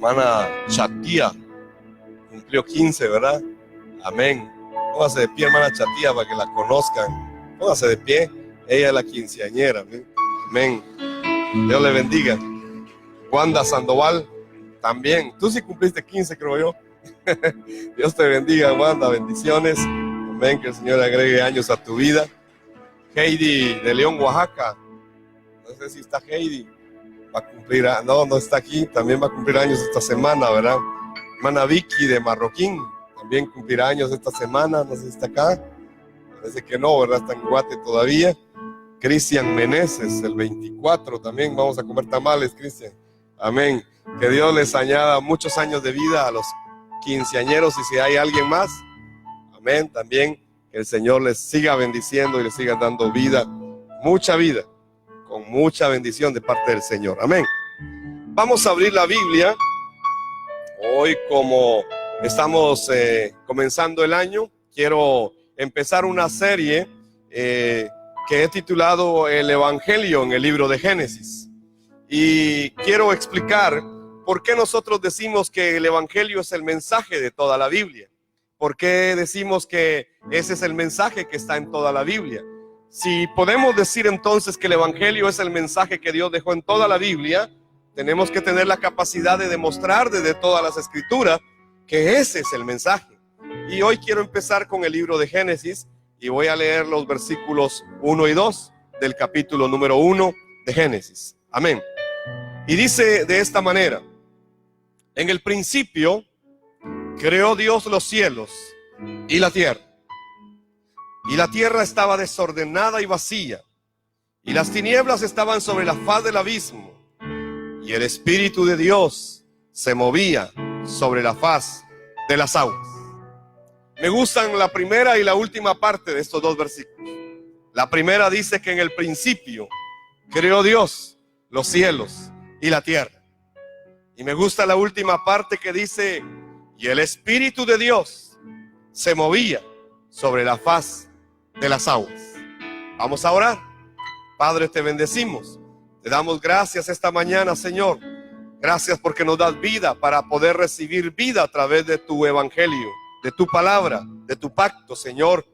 hermana Chatía cumplió 15, ¿verdad? Amén. Póngase de pie, hermana Chatía, para que la conozcan. Póngase de pie. Ella es la quinceañera. Amén. Dios le bendiga. Wanda Sandoval también. Tú sí cumpliste 15, creo yo. Dios te bendiga, Wanda. Bendiciones. Amén. Que el Señor agregue años a tu vida. Heidi de León, Oaxaca. No sé si está Heidi. Va a cumplir, no está aquí. También va a cumplir años esta semana, ¿verdad? Hermana Vicky de Marroquín. También cumplirá años esta semana. No sé si está acá. Parece que no, ¿verdad? Está en Guate todavía. Cristian Meneses, el 24. También vamos a comer tamales, Cristian. Amén. Que Dios les añada muchos años de vida a los quinceañeros. Y si hay alguien más, amén. También que el Señor les siga bendiciendo y les siga dando vida. Mucha vida. Con mucha bendición de parte del Señor. Amén. Vamos a abrir la Biblia. Hoy, como estamos comenzando el año, quiero empezar una serie que he titulado El Evangelio en el libro de Génesis. Y quiero explicar por qué nosotros decimos que el Evangelio es el mensaje de toda la Biblia. ¿Por qué decimos que ese es el mensaje que está en toda la Biblia? Si podemos decir entonces que el Evangelio es el mensaje que Dios dejó en toda la Biblia, tenemos que tener la capacidad de demostrar desde todas las Escrituras que ese es el mensaje. Y hoy quiero empezar con el libro de Génesis y voy a leer los versículos 1 y 2 del capítulo número 1 de Génesis. Amén. Y dice de esta manera: en el principio creó Dios los cielos y la tierra. Y la tierra estaba desordenada y vacía, y las tinieblas estaban sobre la faz del abismo, y el Espíritu de Dios se movía sobre la faz de las aguas. Me gustan la primera y la última parte de estos dos versículos. La primera dice que en el principio creó Dios los cielos y la tierra. Y me gusta la última parte que dice: y el Espíritu de Dios se movía sobre la faz de las aguas. Vamos a orar. Padre, te bendecimos. Te damos gracias esta mañana, Señor. Gracias porque nos das vida para poder recibir vida a través de tu evangelio, de tu palabra, de tu pacto, Señor.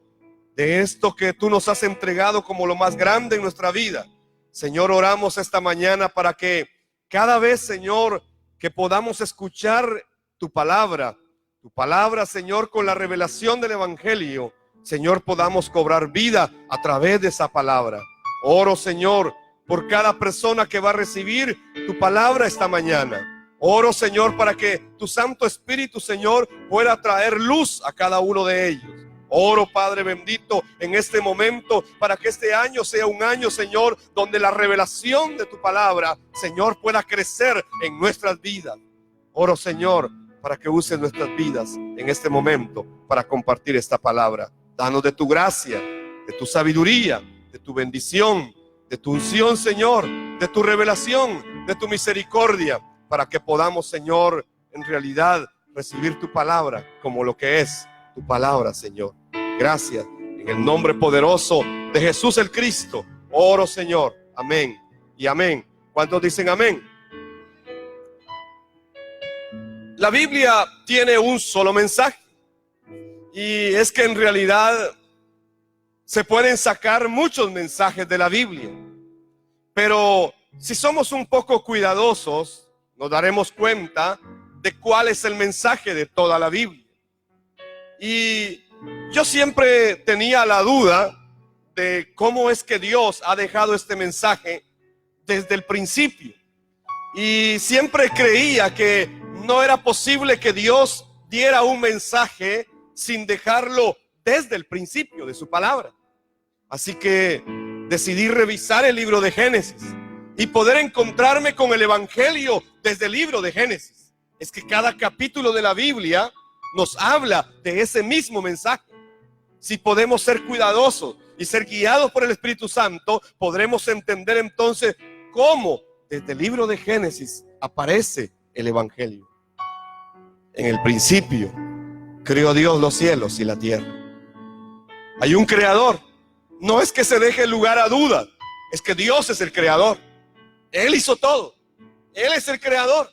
De esto que tú nos has entregado como lo más grande en nuestra vida. Señor, oramos esta mañana para que cada vez, Señor, que podamos escuchar tu palabra, Señor, con la revelación del evangelio, Señor, podamos cobrar vida a través de esa palabra. Oro, Señor, por cada persona que va a recibir tu palabra esta mañana. Oro, Señor, para que tu Santo Espíritu, Señor, pueda traer luz a cada uno de ellos. Oro, Padre bendito, en este momento, para que este año sea un año, Señor, donde la revelación de tu palabra, Señor, pueda crecer en nuestras vidas. Oro, Señor, para que uses nuestras vidas en este momento para compartir esta palabra. Danos de tu gracia, de tu sabiduría, de tu bendición, de tu unción, Señor, de tu revelación, de tu misericordia, para que podamos, Señor, en realidad recibir tu palabra como lo que es tu palabra, Señor. Gracias. En el nombre poderoso de Jesús el Cristo, oro, Señor. Amén y amén. ¿Cuántos dicen amén? La Biblia tiene un solo mensaje. Y es que en realidad se pueden sacar muchos mensajes de la Biblia. Pero si somos un poco cuidadosos, nos daremos cuenta de cuál es el mensaje de toda la Biblia. Y yo siempre tenía la duda de cómo es que Dios ha dejado este mensaje desde el principio. Y siempre creía que no era posible que Dios diera un mensaje sin dejarlo desde el principio de su palabra. Así que decidí revisar el libro de Génesis y poder encontrarme con el evangelio desde el libro de Génesis. Es que cada capítulo de la Biblia nos habla de ese mismo mensaje. Si podemos ser cuidadosos y ser guiados por el Espíritu Santo, podremos entender entonces cómo desde el libro de Génesis aparece el evangelio. En el principio creó Dios los cielos y la tierra. Hay un creador. No es que se deje lugar a dudas, es que Dios es el creador. Él hizo todo. Él es el creador.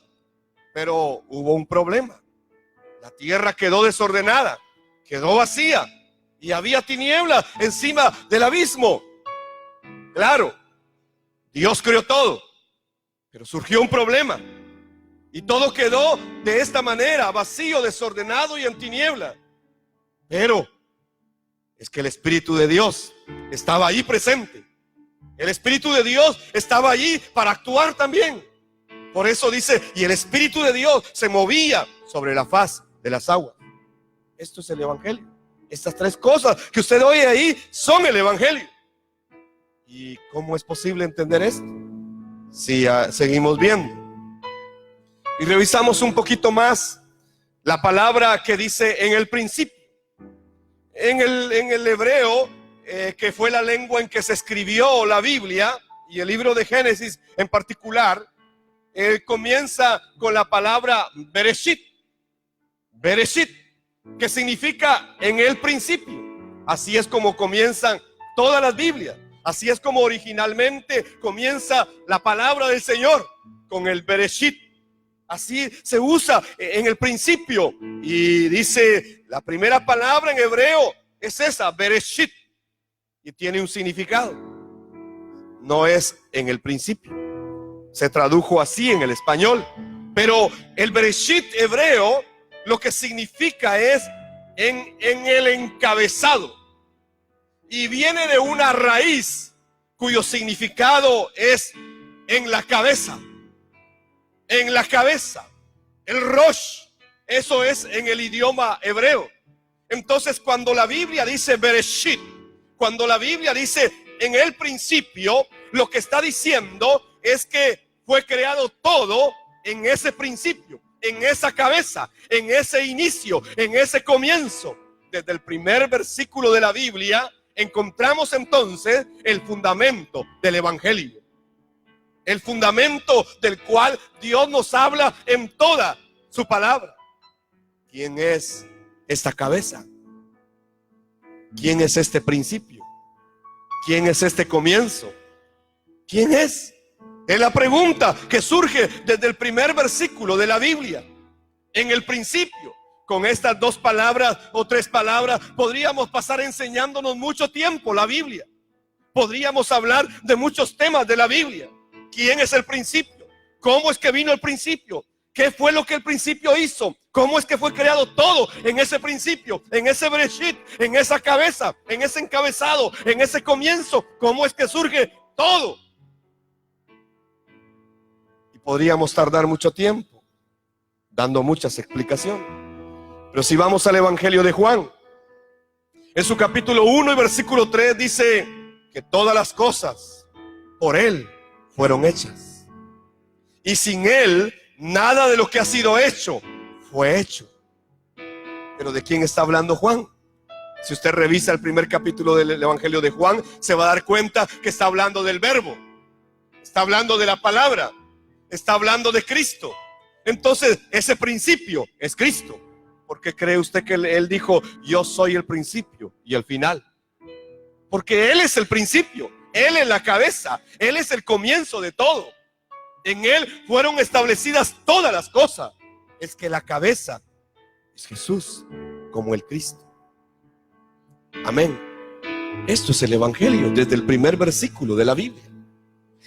Pero hubo un problema. La tierra quedó desordenada, quedó vacía y había tinieblas encima del abismo. Claro, Dios creó todo, pero surgió un problema y todo quedó de esta manera, vacío, desordenado y en tiniebla. Pero es que el Espíritu de Dios estaba ahí presente. El Espíritu de Dios estaba allí para actuar también. Por eso dice, y el Espíritu de Dios se movía sobre la faz de las aguas. Esto es el Evangelio. Estas tres cosas que usted oye ahí son el Evangelio. ¿Y cómo es posible entender esto? Si seguimos viendo y revisamos un poquito más la palabra que dice en el principio. En el hebreo, que fue la lengua en que se escribió la Biblia y el libro de Génesis en particular, comienza con la palabra Bereshit. Bereshit, que significa en el principio. Así es como comienzan todas las Biblias. Así es como originalmente comienza la palabra del Señor, con el Bereshit. Así se usa en el principio. Y dice, la primera palabra en hebreo es esa, Bereshit. Y tiene un significado. No es en el principio. Se tradujo así en el español. Pero el Bereshit hebreo lo que significa es en el encabezado. Y viene de una raíz cuyo significado es en la cabeza. En la cabeza. El Rosh. Eso es en el idioma hebreo. Entonces cuando la Biblia dice Bereshit, cuando la Biblia dice en el principio, lo que está diciendo es que fue creado todo en ese principio, en esa cabeza, en ese inicio, en ese comienzo. Desde el primer versículo de la Biblia encontramos entonces el fundamento del Evangelio. El fundamento del cual Dios nos habla en toda su palabra. ¿Quién es esta cabeza? ¿Quién es este principio? ¿Quién es este comienzo? ¿Quién es? Es la pregunta que surge desde el primer versículo de la Biblia. En el principio, con estas dos palabras o tres palabras, podríamos pasar enseñándonos mucho tiempo la Biblia. Podríamos hablar de muchos temas de la Biblia. ¿Quién es el principio? ¿Cómo es que vino el principio? ¿Qué fue lo que el principio hizo? ¿Cómo es que fue creado todo en ese principio, en ese Bereshit, en esa cabeza, en ese encabezado, en ese comienzo? ¿Cómo es que surge todo? Y podríamos tardar mucho tiempo dando muchas explicaciones. Pero si vamos al Evangelio de Juan, en su capítulo 1 y versículo 3 dice que todas las cosas por Él fueron hechas. Y sin Él, nada de lo que ha sido hecho fue hecho. Pero ¿de quién está hablando Juan? Si usted revisa el primer capítulo del Evangelio de Juan, se va a dar cuenta que está hablando del verbo. Está hablando de la palabra. Está hablando de Cristo. Entonces, ese principio es Cristo. ¿Por qué cree usted que Él dijo, yo soy el principio y el final? Porque Él es el principio. Él es la cabeza. Él es el comienzo de todo. En Él fueron establecidas todas las cosas. Es que la cabeza es Jesús, como el Cristo. Amén. Esto es el Evangelio desde el primer versículo de la Biblia.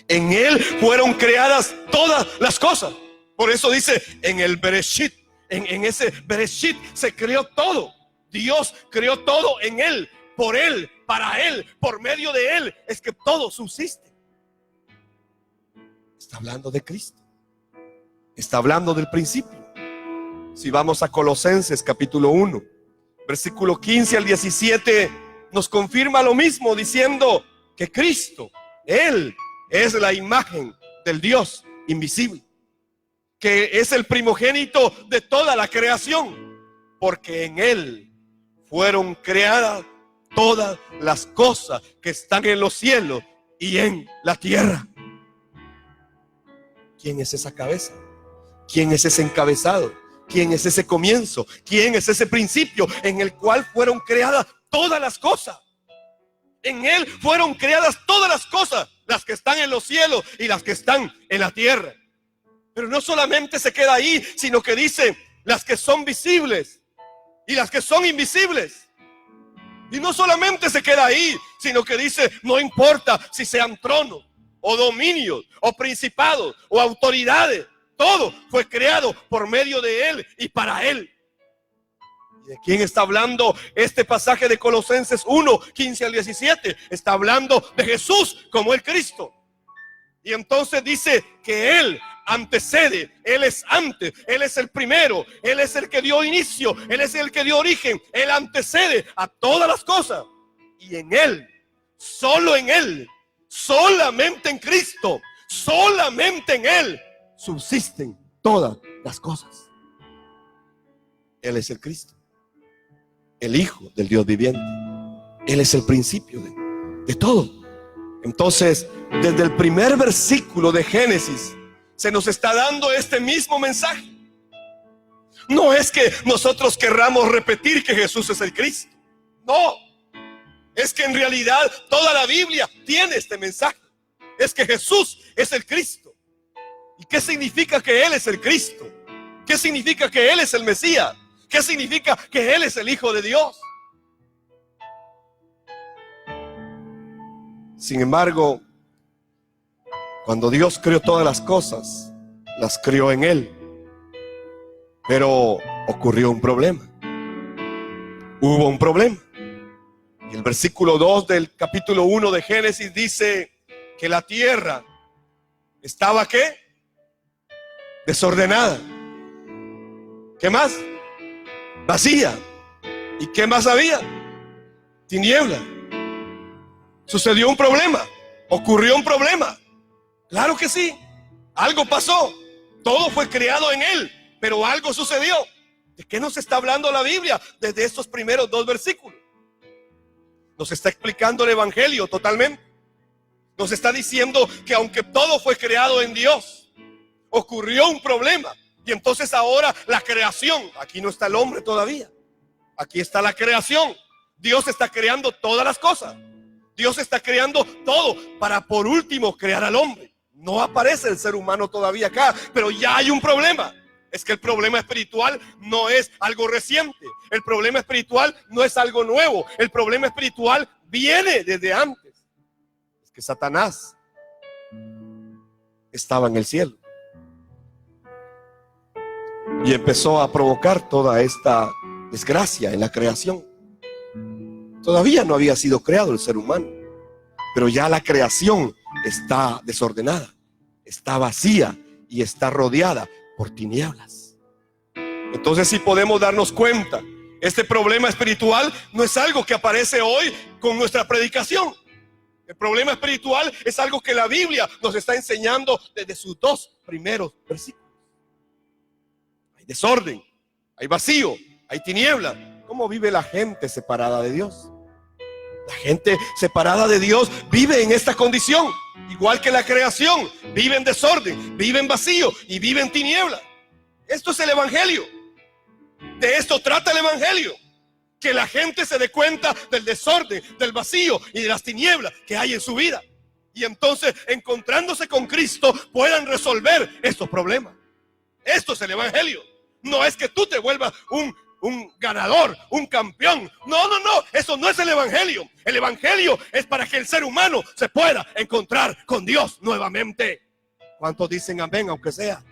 En Él fueron creadas todas las cosas. Por eso dice en el Bereshit. En ese Bereshit se creó todo. Dios creó todo en Él, por Él, para Él, por medio de Él. Es que todo subsiste. Está hablando de Cristo. Está hablando del principio. Si vamos a Colosenses capítulo 1, versículo 15 al 17, nos confirma lo mismo diciendo que Cristo, Él es la imagen del Dios invisible, que es el primogénito de toda la creación, porque en Él fueron creadas todas las cosas que están en los cielos y en la tierra. ¿Quién es esa cabeza? ¿Quién es ese encabezado? ¿Quién es ese comienzo? ¿Quién es ese principio en el cual fueron creadas todas las cosas? En Él fueron creadas todas las cosas, las que están en los cielos y las que están en la tierra. Pero no solamente se queda ahí, sino que dice las que son visibles y las que son invisibles. Y no solamente se queda ahí, sino que dice, no importa si sean tronos o dominios o principados o autoridades, todo fue creado por medio de Él y para Él. ¿Y de quién está hablando este pasaje de Colosenses 1, 15 al 17? Está hablando de Jesús como el Cristo. Y entonces dice que Él antecede, Él es antes, Él es el primero, Él es el que dio inicio, Él es el que dio origen, Él antecede a todas las cosas. Y en Él, solo en Él, solamente en Cristo, solamente en Él subsisten todas las cosas. Él es el Cristo, el Hijo del Dios viviente. Él es el principio de todo. Entonces, desde el primer versículo de Génesis se nos está dando este mismo mensaje. No es que nosotros querramos repetir que Jesús es el Cristo. No, es que en realidad toda la Biblia tiene este mensaje. Es que Jesús es el Cristo. ¿Y qué significa que Él es el Cristo? ¿Qué significa que Él es el Mesías? ¿Qué significa que Él es el Hijo de Dios? Sin embargo, cuando Dios creó todas las cosas, las creó en Él. Pero ocurrió un problema. Hubo un problema. Y el versículo 2 del capítulo 1 de Génesis dice que la tierra estaba ¿qué? Desordenada. ¿Qué más? Vacía. ¿Y qué más había? Tiniebla. Sucedió un problema. Ocurrió un problema. Claro que sí. Algo pasó. Todo fue creado en Él, pero algo sucedió. ¿De qué nos está hablando la Biblia desde estos primeros 2 versículos? Nos está explicando el Evangelio totalmente. Nos está diciendo que aunque todo fue creado en Dios, ocurrió un problema. Y entonces ahora la creación, aquí no está el hombre todavía, aquí está la creación. Dios está creando todas las cosas. Dios está creando todo para por último crear al hombre. No aparece el ser humano todavía acá, pero ya hay un problema. Es que el problema espiritual no es algo reciente. El problema espiritual no es algo nuevo. El problema espiritual viene desde antes. Es que Satanás estaba en el cielo y empezó a provocar toda esta desgracia en la creación. Todavía no había sido creado el ser humano, pero ya la creación está desordenada, está vacía y está rodeada por tinieblas. Entonces sí podemos darnos cuenta, este problema espiritual no es algo que aparece hoy con nuestra predicación. El problema espiritual es algo que la Biblia nos está enseñando desde sus 2 primeros versículos. Hay desorden, hay vacío, hay tiniebla. ¿Cómo vive la gente separada de Dios? La gente separada de Dios vive en esta condición, igual que la creación, vive en desorden, vive en vacío y vive en tiniebla. Esto es el Evangelio. De esto trata el Evangelio. Que la gente se dé cuenta del desorden, del vacío y de las tinieblas que hay en su vida. Y entonces, encontrándose con Cristo, puedan resolver estos problemas. Esto es el Evangelio. No es que tú te vuelvas un ganador, un campeón. No, eso no es el Evangelio. El Evangelio es para que el ser humano se pueda encontrar con Dios nuevamente. ¿Cuántos dicen amén, aunque sea?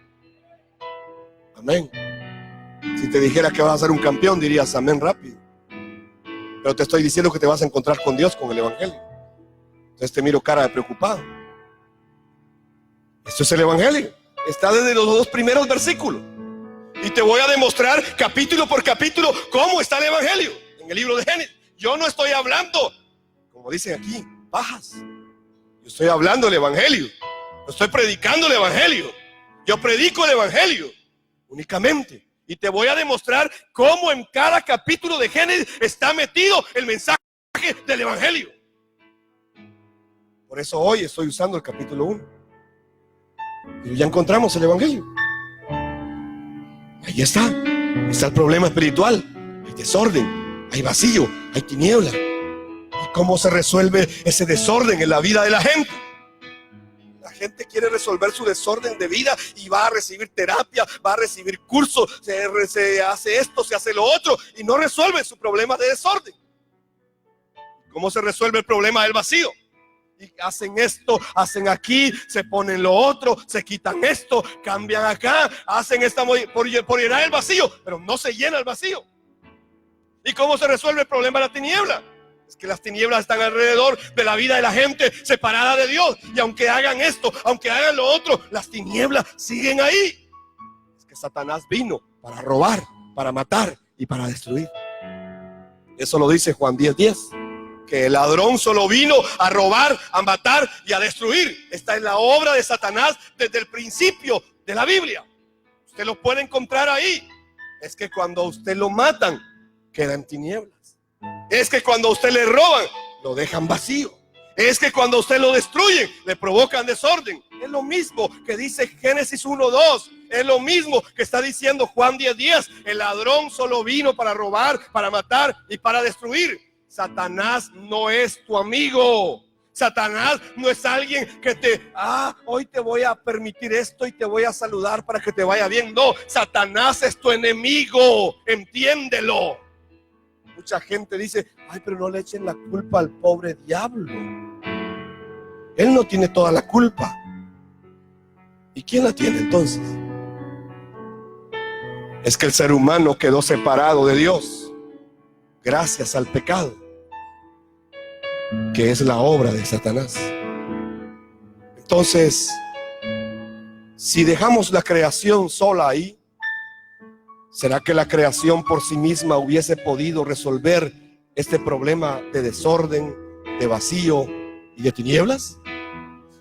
Amén. Si te dijera que vas a ser un campeón, dirías amén rápido. Pero te estoy diciendo que te vas a encontrar con Dios con el Evangelio. Entonces te miro cara de preocupado. Esto es el Evangelio. Está desde los 2 primeros versículos. Y te voy a demostrar capítulo por capítulo cómo está el Evangelio en el libro de Génesis. Yo no estoy hablando, como dicen aquí, pajas. Yo estoy hablando del Evangelio. Yo estoy predicando el Evangelio. Yo predico el Evangelio únicamente. Y te voy a demostrar cómo en cada capítulo de Génesis está metido el mensaje del Evangelio. Por eso hoy estoy usando el capítulo 1. Pero ya encontramos el Evangelio. Ahí está el problema espiritual. Hay desorden, hay vacío, hay tiniebla. ¿Y cómo se resuelve ese desorden en la vida de la gente? La gente quiere resolver su desorden de vida y va a recibir terapia, va a recibir cursos, se hace esto, se hace lo otro y no resuelve su problema de desorden. ¿Cómo se resuelve el problema del vacío? Y hacen esto, hacen aquí, se ponen lo otro, se quitan esto, cambian acá, hacen esta por llenar el vacío, pero no se llena el vacío. ¿Y cómo se resuelve el problema de la tiniebla? Es que las tinieblas están alrededor de la vida de la gente separada de Dios. Y aunque hagan esto, aunque hagan lo otro, las tinieblas siguen ahí. Es que Satanás vino para robar, para matar y para destruir. Eso lo dice Juan 10:10. Que el ladrón solo vino a robar, a matar y a destruir. Esta es la obra de Satanás desde el principio de la Biblia. Usted lo puede encontrar ahí. Es que cuando a usted lo matan, queda en tinieblas. Es que cuando a usted le roban, lo dejan vacío. Es que cuando a usted lo destruyen, le provocan desorden. Es lo mismo que dice Génesis 1:2. Es lo mismo que está diciendo Juan 10:10. El ladrón solo vino para robar, para matar y para destruir. Satanás no es tu amigo. Satanás no es alguien que hoy te voy a permitir esto y te voy a saludar para que te vaya bien. No, Satanás es tu enemigo. Entiéndelo. Mucha gente dice, ay, pero no le echen la culpa al pobre diablo. Él no tiene toda la culpa. ¿Y quién la tiene entonces? Es que el ser humano quedó separado de Dios gracias al pecado, que es la obra de Satanás. Entonces, si dejamos la creación sola ahí, ¿será que la creación por sí misma hubiese podido resolver este problema de desorden, de vacío y de tinieblas?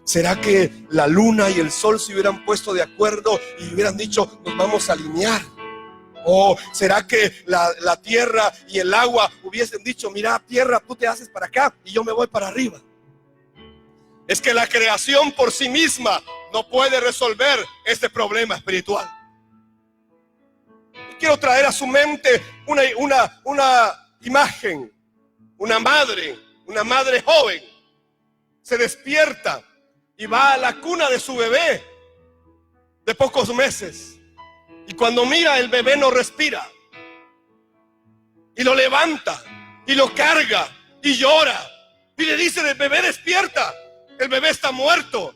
¿Será que la luna y el sol se hubieran puesto de acuerdo y hubieran dicho, nos vamos a alinear? ¿O será que la tierra y el agua hubiesen dicho, mira, tierra, tú te haces para acá y yo me voy para arriba? Es que la creación por sí misma no puede resolver este problema espiritual. Quiero traer a su mente una imagen. Una madre joven se despierta y va a la cuna de su bebé de pocos meses. Y cuando mira, el bebé no respira. Y lo levanta y lo carga y llora. Y le dice, el bebé despierta. El bebé está muerto.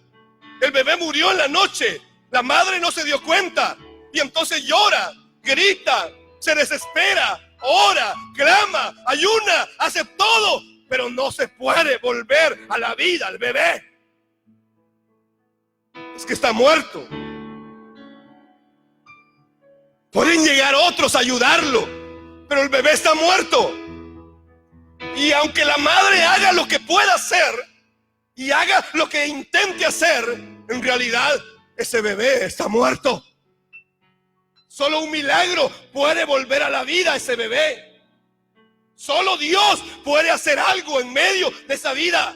El bebé murió en la noche. La madre no se dio cuenta. Y entonces llora, grita, se desespera, ora, clama, ayuna, hace todo. Pero no se puede volver a la vida al bebé. Es que está muerto. Pueden llegar otros a ayudarlo, pero el bebé está muerto. Y aunque la madre haga lo que pueda hacer y haga lo que intente hacer, en realidad ese bebé está muerto. Solo un milagro puede volver a la vida a ese bebé. Solo Dios puede hacer algo en medio de esa vida.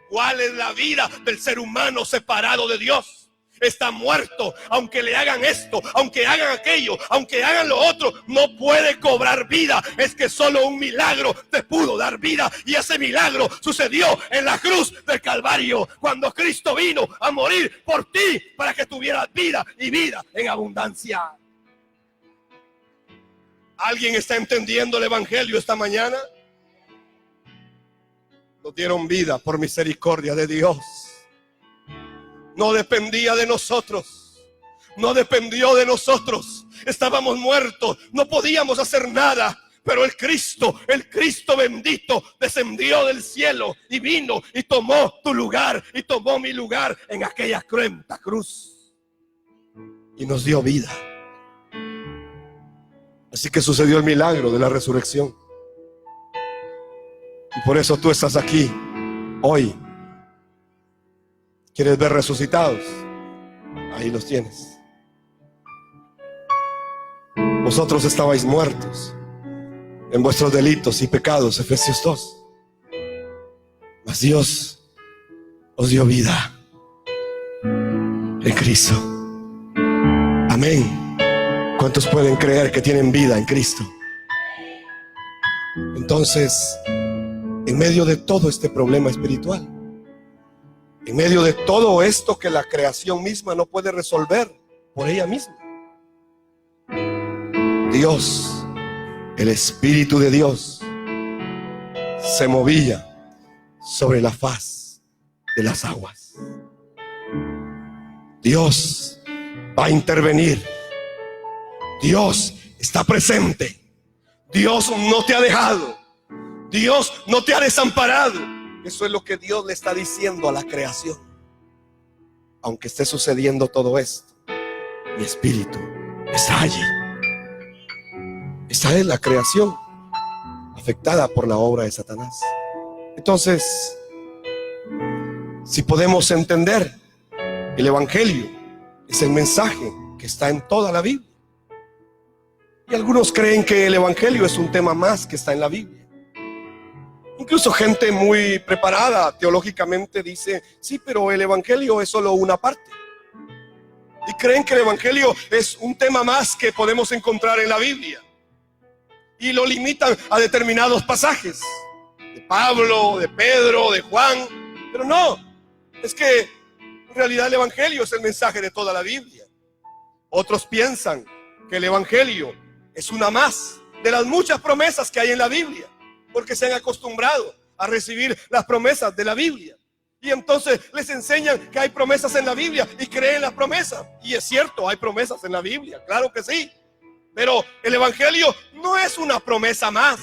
Igual es la vida del ser humano separado de Dios. Está muerto, aunque le hagan esto, aunque hagan aquello, aunque hagan lo otro, no puede cobrar vida. Es que solo un milagro te pudo dar vida, y ese milagro sucedió en la cruz del Calvario, cuando Cristo vino a morir por ti para que tuvieras vida y vida en abundancia. ¿Alguien está entendiendo el evangelio esta mañana? Nos dieron vida por misericordia de Dios. No dependía de nosotros. No dependió de nosotros. Estábamos muertos. No podíamos hacer nada. Pero el Cristo bendito descendió del cielo y vino y tomó tu lugar y tomó mi lugar en aquella cruenta cruz. Y nos dio vida. Así que sucedió el milagro de la resurrección. Y por eso tú estás aquí hoy. ¿Quieres ver resucitados? Ahí los tienes. Vosotros estabais muertos en vuestros delitos y pecados, Efesios 2. Mas Dios os dio vida en Cristo. Amén. ¿Cuántos pueden creer que tienen vida en Cristo? Entonces, en medio de todo este problema espiritual, En medio de todo esto que la creación misma no puede resolver por ella misma, Dios, el Espíritu de Dios, se movía sobre la faz de las aguas. Dios va a intervenir. Dios está presente. Dios no te ha dejado. Dios no te ha desamparado. Eso es lo que Dios le está diciendo a la creación. Aunque esté sucediendo todo esto, mi espíritu está allí. Esa es la creación afectada por la obra de Satanás. Entonces, si podemos entender, el Evangelio es el mensaje que está en toda la Biblia. Y algunos creen que el Evangelio es un tema más que está en la Biblia. Incluso gente muy preparada teológicamente dice, sí, pero el Evangelio es solo una parte. Y creen que el Evangelio es un tema más que podemos encontrar en la Biblia. Y lo limitan a determinados pasajes. De Pablo, de Pedro, de Juan. Pero no, es que en realidad el Evangelio es el mensaje de toda la Biblia. Otros piensan que el Evangelio es una más de las muchas promesas que hay en la Biblia, porque se han acostumbrado a recibir las promesas de la Biblia. Y entonces les enseñan que hay promesas en la Biblia y creen las promesas. Y es cierto, hay promesas en la Biblia, claro que sí. Pero el Evangelio no es una promesa más.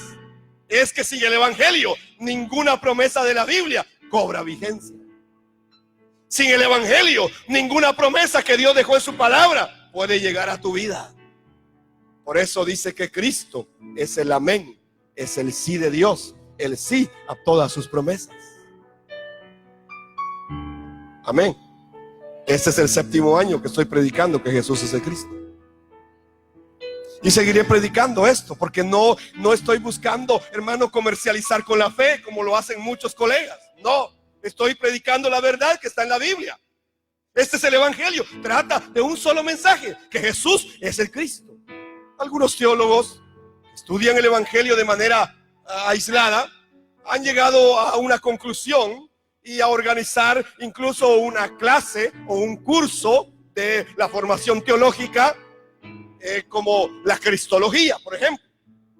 Es que sin el Evangelio, ninguna promesa de la Biblia cobra vigencia. Sin el Evangelio, ninguna promesa que Dios dejó en su palabra puede llegar a tu vida. Por eso dice que Cristo es el amén, es el sí de Dios, el sí a todas sus promesas. Amén. Este es el 7º año que estoy predicando que Jesús es el Cristo. Y seguiré predicando esto, porque no estoy buscando, hermano, comercializar con la fe como lo hacen muchos colegas. No, estoy predicando la verdad que está en la Biblia. Este es el Evangelio. Trata de un solo mensaje, que Jesús es el Cristo. Algunos teólogos estudian el Evangelio de manera aislada, han llegado a una conclusión y a organizar incluso una clase o un curso de la formación teológica, como la cristología, por ejemplo.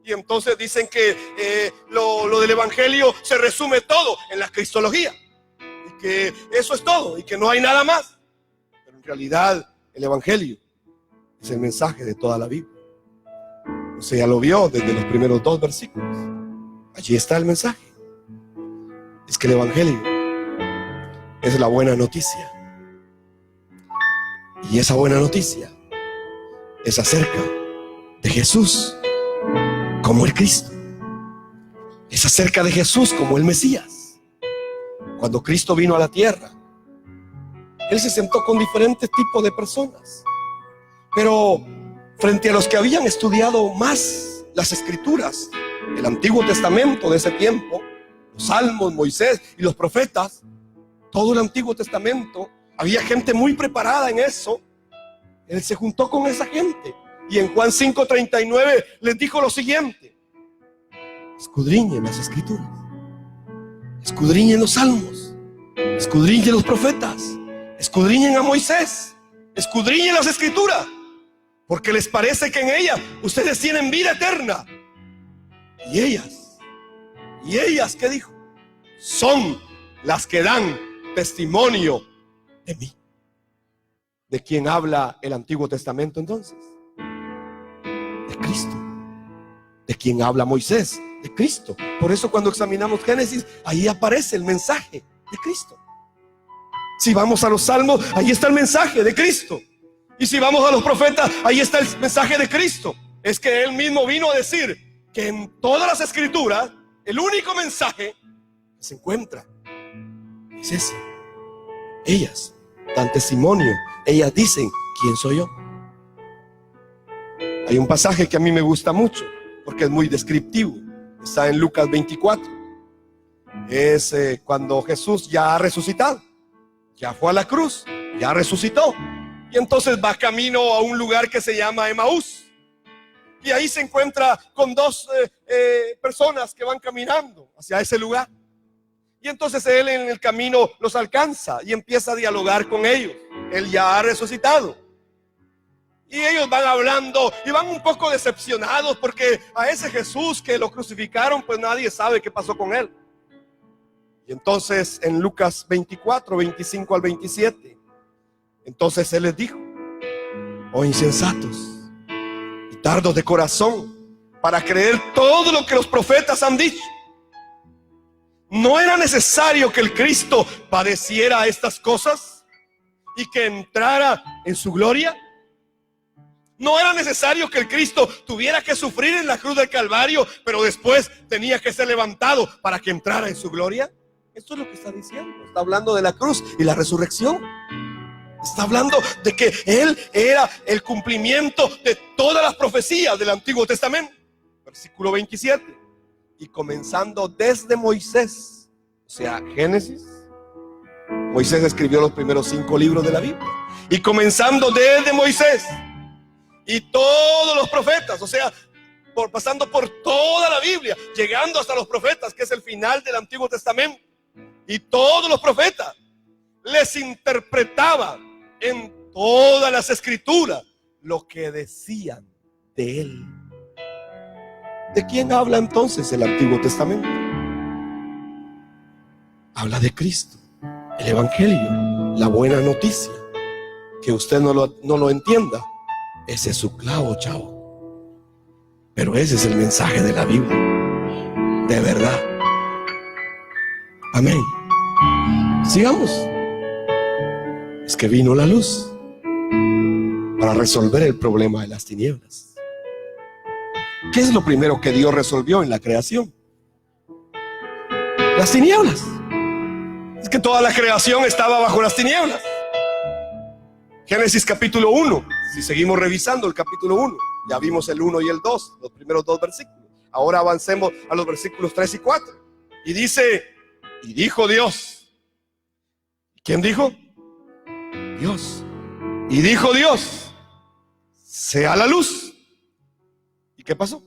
Y entonces dicen que lo del Evangelio se resume todo en la cristología, y que eso es todo y que no hay nada más. Pero en realidad el Evangelio es el mensaje de toda la Biblia. Usted ya lo vio desde los primeros 2 versículos. Allí está el mensaje. Es que el Evangelio es la buena noticia. Y esa buena noticia es acerca de Jesús como el Cristo. Es acerca de Jesús como el Mesías. Cuando Cristo vino a la tierra, Él se sentó con diferentes tipos de personas. Pero frente a los que habían estudiado más las Escrituras, el Antiguo Testamento de ese tiempo, los Salmos, Moisés y los profetas, todo el Antiguo Testamento, había gente muy preparada en eso. Él se juntó con esa gente y en Juan 5:39 les dijo lo siguiente: escudriñen las Escrituras, escudriñen los Salmos, escudriñen los profetas, escudriñen a Moisés, escudriñen las Escrituras, porque les parece que en ellas ustedes tienen vida eterna. Y ellas, ¿qué dijo? Son las que dan testimonio de mí. ¿De quién habla el Antiguo Testamento entonces? De Cristo. ¿De quién habla Moisés? De Cristo. Por eso cuando examinamos Génesis, ahí aparece el mensaje de Cristo. Si vamos a los Salmos, ahí está el mensaje de Cristo. Y si vamos a los profetas, ahí está el mensaje de Cristo. Es que Él mismo vino a decir que en todas las Escrituras, el único mensaje que se encuentra es ese. Ellas dan testimonio. Ellas dicen, ¿quién soy yo? Hay un pasaje que a mí me gusta mucho porque es muy descriptivo. Está en Lucas 24. Es cuando Jesús ya ha resucitado. Ya fue a la cruz, ya resucitó. Y entonces va camino a un lugar que se llama Emaús. Y ahí se encuentra con 2 personas que van caminando hacia ese lugar. Y entonces él en el camino los alcanza y empieza a dialogar con ellos. Él ya ha resucitado. Y ellos van hablando y van un poco decepcionados porque a ese Jesús que lo crucificaron, pues nadie sabe qué pasó con él. Y entonces en Lucas 24, 25 al 27, entonces él les dijo: oh insensatos y tardos de corazón para creer todo lo que los profetas han dicho. ¿No era necesario que el Cristo padeciera estas cosas y que entrara en su gloria? ¿No era necesario que el Cristo tuviera que sufrir en la cruz del Calvario, pero después tenía que ser levantado para que entrara en su gloria? Esto es lo que está diciendo. Está hablando de la cruz y la resurrección. Está hablando de que Él era el cumplimiento de todas las profecías del Antiguo Testamento. Versículo 27. Y comenzando desde Moisés, o sea, Génesis. Moisés escribió los primeros 5 libros de la Biblia. Y comenzando desde Moisés y todos los profetas, o sea, pasando por toda la Biblia, llegando hasta los profetas, que es el final del Antiguo Testamento. Y todos los profetas les interpretaba en todas las escrituras lo que decían de él. ¿De quién habla entonces el Antiguo Testamento? Habla de Cristo, el Evangelio, la buena noticia. Que usted no lo entienda, ese es su clavo, chavo. Pero ese es el mensaje de la Biblia, de verdad. Amén. Sigamos. Es que vino la luz para resolver el problema de las tinieblas. ¿Qué es lo primero que Dios resolvió en la creación? Las tinieblas. Es que toda la creación estaba bajo las tinieblas. Génesis capítulo 1. Si seguimos revisando el capítulo 1, ya vimos el 1 y el 2, los primeros 2 versículos. Ahora avancemos a los versículos 3 y 4. Y dice: y dijo Dios. ¿Quién dijo? Dios. Y dijo Dios: sea la luz. ¿Y qué pasó?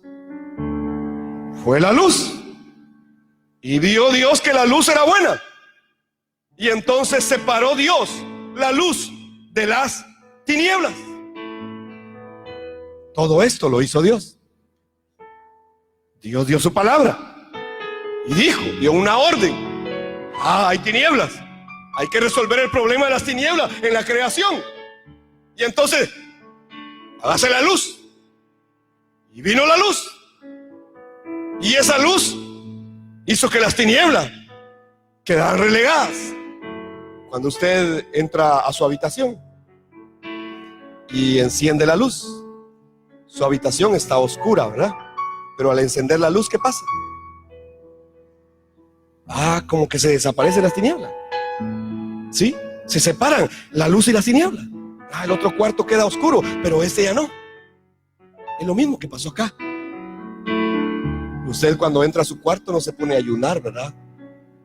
Fue la luz. Y vio Dios que la luz era buena. Y entonces separó Dios la luz de las tinieblas. Todo esto lo hizo Dios. Dios dio su palabra y dijo, dio una orden. Hay tinieblas. Hay que resolver el problema de las tinieblas en la creación. Y entonces, hágase la luz. Y vino la luz. Y esa luz hizo que las tinieblas quedaran relegadas. Cuando usted entra a su habitación y enciende la luz, su habitación está oscura, ¿verdad? Pero al encender la luz, ¿qué pasa? Como que se desaparecen las tinieblas. ¿Sí? Se separan la luz y las tinieblas. El otro cuarto queda oscuro, pero este ya no. Es lo mismo que pasó acá. Usted cuando entra a su cuarto no se pone a ayunar, ¿verdad?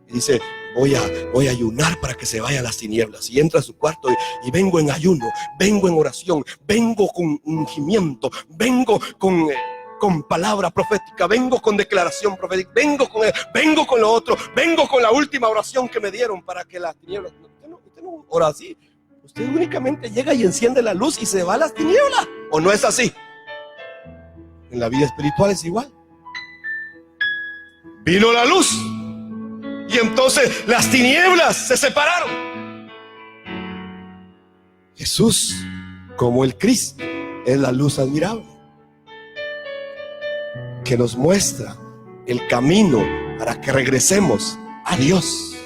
Y dice, voy a ayunar para que se vayan las tinieblas. Y entra a su cuarto y vengo en ayuno, vengo en oración, vengo con ungimiento, vengo con palabra profética, vengo con declaración profética, vengo con lo otro, vengo con la última oración que me dieron para que las tinieblas. Usted no ora así. Usted únicamente llega y enciende la luz y se va a las tinieblas. ¿O no es así? En la vida espiritual es igual. Vino la luz y entonces las tinieblas se separaron. Jesús, como el Cristo, es la luz admirable que nos muestra el camino para que regresemos a Dios.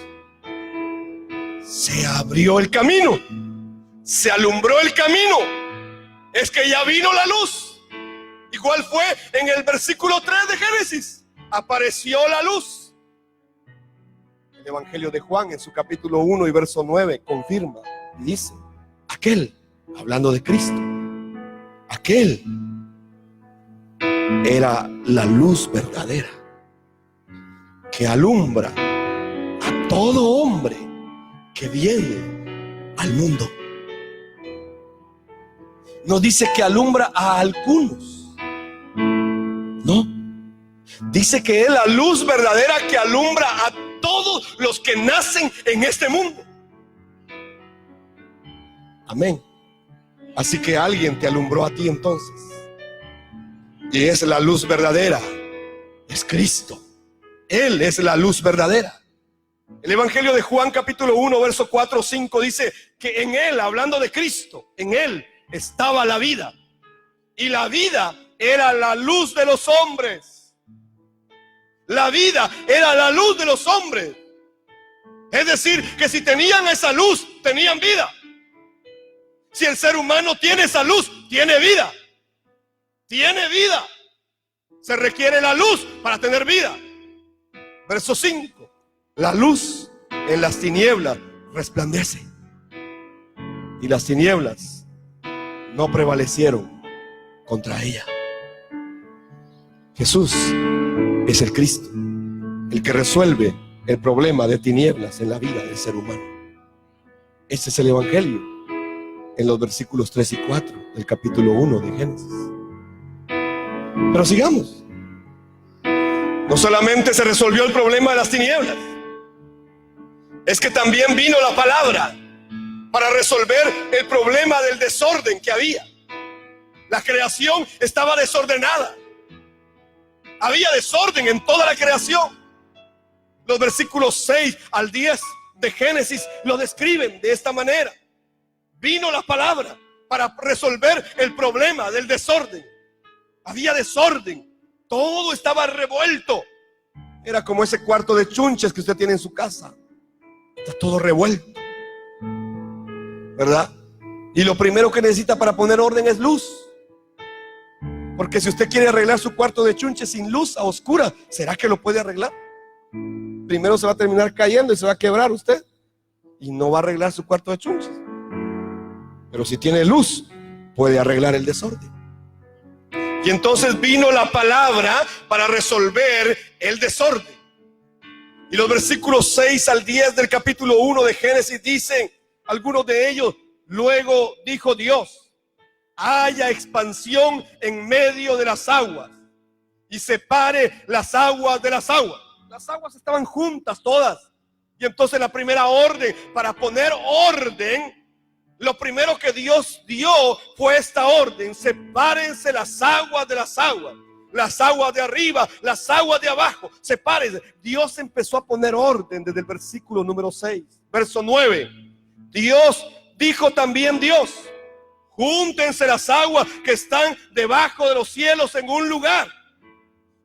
Se abrió el camino, se alumbró el camino. Es que ya vino la luz. Igual fue en el versículo 3 de Génesis. Apareció la luz. El Evangelio de Juan en su capítulo 1 y verso 9 confirma y dice, aquel, hablando de Cristo, aquel era la luz verdadera que alumbra a todo hombre que viene al mundo. No dice que alumbra a algunos, no. Dice que es la luz verdadera que alumbra a todos los que nacen en este mundo. Amén. Así que alguien te alumbró a ti entonces. Y es la luz verdadera. Es Cristo. Él es la luz verdadera. El Evangelio de Juan capítulo 1 verso 4 o 5 dice que en Él, hablando de Cristo, en Él estaba la vida. Y la vida era la luz de los hombres. La vida era la luz de los hombres. Es decir, que si tenían esa luz, tenían vida. Si el ser humano tiene esa luz, tiene vida. Tiene vida. Se requiere la luz para tener vida. Verso 5. La luz en las tinieblas resplandece. Y las tinieblas no prevalecieron contra ella. Jesús es el Cristo, el que resuelve el problema de tinieblas en la vida del ser humano. Este es el Evangelio en los versículos 3 y 4 del capítulo 1 de Génesis. Pero sigamos. No solamente se resolvió el problema de las tinieblas, es que también vino la palabra para resolver el problema del desorden que había. La creación estaba desordenada. Había desorden en toda la creación. Los versículos 6 al 10 de Génesis lo describen de esta manera. Vino la palabra para resolver el problema del desorden. Había desorden. Todo estaba revuelto. Era como ese cuarto de chunches que usted tiene en su casa. Está todo revuelto, ¿verdad? Y lo primero que necesita para poner orden es luz. Porque si usted quiere arreglar su cuarto de chunches sin luz, a oscuras, ¿será que lo puede arreglar? Primero se va a terminar cayendo y se va a quebrar usted. Y no va a arreglar su cuarto de chunches. Pero si tiene luz, puede arreglar el desorden. Y entonces vino la palabra para resolver el desorden. Y los versículos 6 al 10 del capítulo 1 de Génesis dicen, algunos de ellos, luego dijo Dios, haya expansión en medio de las aguas y separe las aguas de las aguas. Las aguas estaban juntas todas. Y entonces la primera orden, para poner orden, lo primero que Dios dio fue esta orden: sepárense las aguas de las aguas. Las aguas de arriba, las aguas de abajo, sepárense. Dios empezó a poner orden desde el versículo número 6. Verso 9. Dios dijo también Dios, júntense las aguas que están debajo de los cielos en un lugar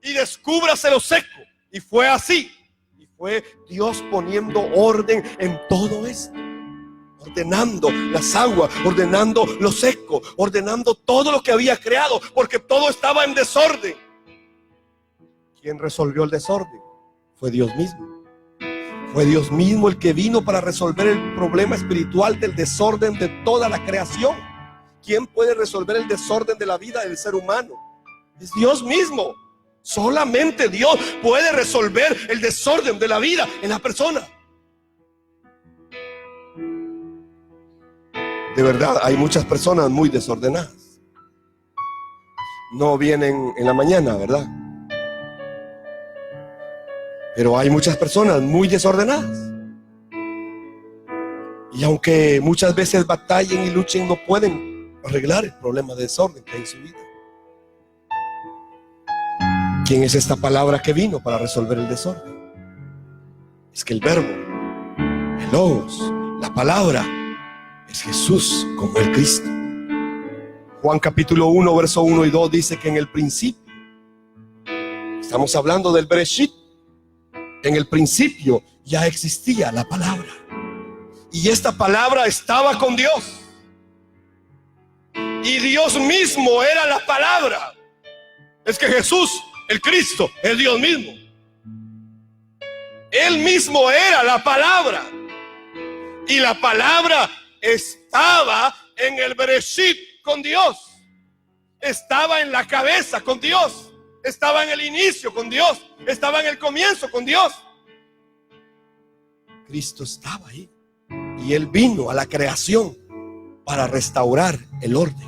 y descúbrase lo seco. Y fue así. Y fue Dios poniendo orden en todo esto. Ordenando las aguas, ordenando lo seco, ordenando todo lo que había creado, porque todo estaba en desorden. ¿Quién resolvió el desorden? Fue Dios mismo. Fue Dios mismo el que vino para resolver el problema espiritual del desorden de toda la creación. ¿Quién puede resolver el desorden de la vida del ser humano? Es Dios mismo. Solamente Dios puede resolver el desorden de la vida en la persona. De verdad, hay muchas personas muy desordenadas. No vienen en la mañana, ¿verdad? Pero hay muchas personas muy desordenadas. Y aunque muchas veces batallen y luchen, no pueden arreglar el problema de desorden que hay en su vida. ¿Quién es esta palabra que vino para resolver el desorden? Es que el verbo, el logos, la palabra, es Jesús como el Cristo. Juan capítulo 1 verso 1 y 2 dice que en el principio, estamos hablando del Bereshit, en el principio ya existía la palabra. Y esta palabra estaba con Dios. Y Dios mismo era la palabra. Es que Jesús, el Cristo, es Dios mismo. Él mismo era la palabra. Y la palabra estaba en el Bereshit con Dios. Estaba en la cabeza con Dios. Estaba en el inicio con Dios. Estaba en el comienzo con Dios. Cristo estaba ahí. Y Él vino a la creación para restaurar el orden.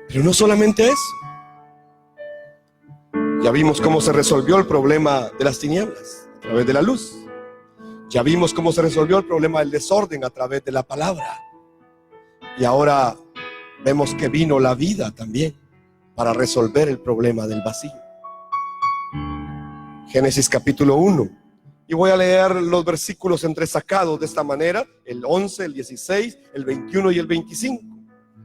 Pero no solamente eso. Ya vimos cómo se resolvió el problema de las tinieblas a través de la luz. Ya vimos cómo se resolvió el problema del desorden a través de la palabra. Y ahora vemos que vino la vida también para resolver el problema del vacío. Génesis capítulo 1. Y voy a leer los versículos entresacados de esta manera: el 11, el 16, el 21 y el 25.